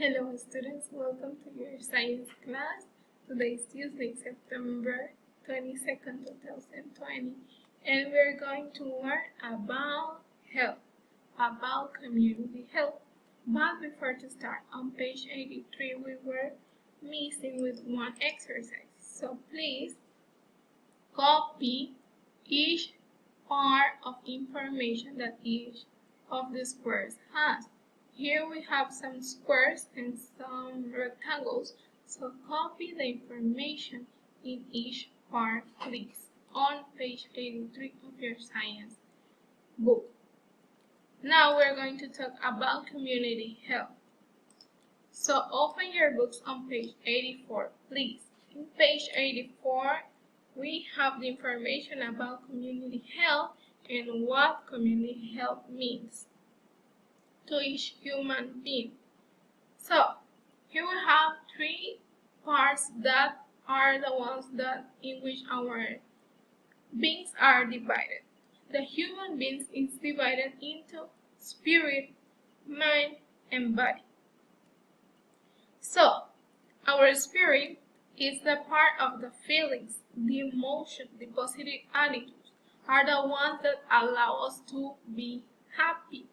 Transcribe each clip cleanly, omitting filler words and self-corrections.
Hello students, welcome to your science class. Today is Tuesday, September 22nd, 2020, and we're going to learn about health, about community health. But before to start, on page 83 we were missing with one exercise. So please copy each part of information that each of the squares has. Here we have some squares and some rectangles, so copy the information in each part, please, on page 83 of your science book. Now we're going to talk about community health. So open your books on page 84, please. In page 84, we have the information about community health and what community health means to each human being. So here we have three parts that are the ones that in which our beings are divided. The human beings is divided into spirit, mind, and body. So our spirit is the part of the feelings, the emotions, the positive attitudes are the ones that allow us to be happy.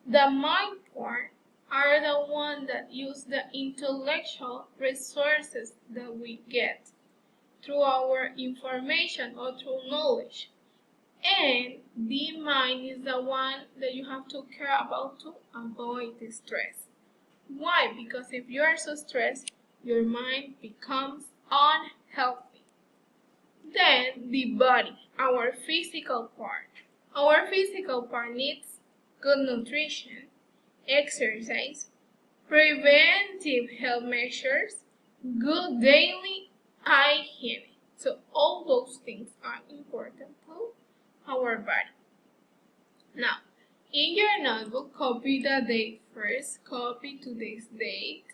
The mind part are the ones that use the intellectual resources that we get through our information or through knowledge. And the mind is the one that you have to care about to avoid the stress. Why? Because if you are so stressed, your mind becomes unhealthy. Then the body, our physical part. Our physical part needs good nutrition, exercise, preventive health measures, good daily hygiene. So all those things are important to our body. Now, in your notebook, copy the date first, copy today's date,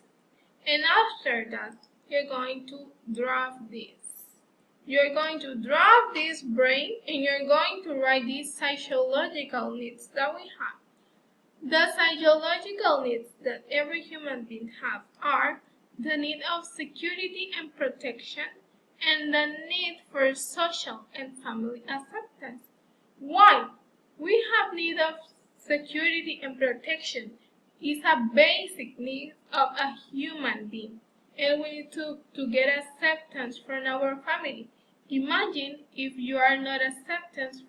and after that, you're going to draft this. You're going to draft this brain and you're going to write these psychological needs that we have. The psychological needs that every human being has are the need of security and protection and the need for social and family acceptance. Why? We have need of security and protection. It's a basic need of a human being, and we need to get acceptance from our family. Imagine if you are not accepted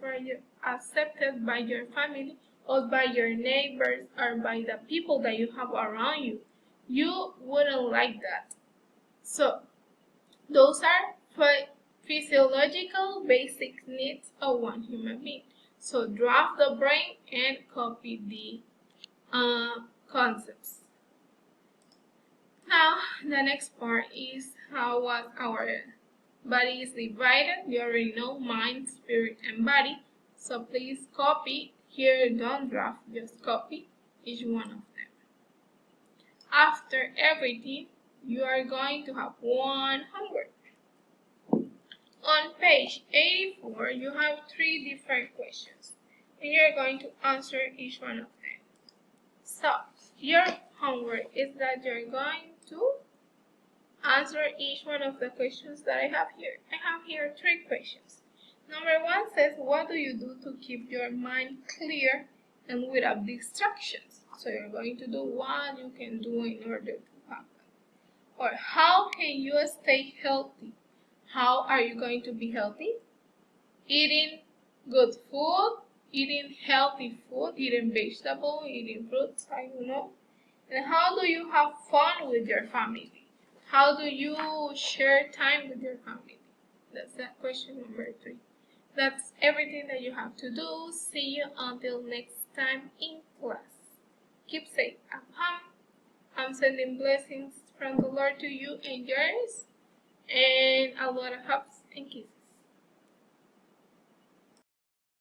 by your family or by your neighbors or by the people that you have around you. You wouldn't like that. So, those are physiological basic needs of one human being. So, draft the brain and copy the concepts. Now, the next part is how our body is divided. You already know mind, spirit, and body. So please copy. Here, don't draft, just copy each one of them. After everything, you are going to have one homework. On page 84, you have three different questions, and you're going to answer each one of them. So, your homework is that you're going to answer each one of the questions that I have here. I have here three questions. Number one says, what do you do to keep your mind clear and without distractions? So you're going to do what you can do in order to happen. Or how can you stay healthy? How are you going to be healthy? Eating good food, eating healthy food, eating vegetables, eating fruits, I don't know. And how do you have fun with your family? How do you share time with your family? That's that question number 3. That's everything that you have to do. See you until next time in class. Keep safe at home. I'm sending blessings from the Lord to you and yours, and a lot of hugs and kisses.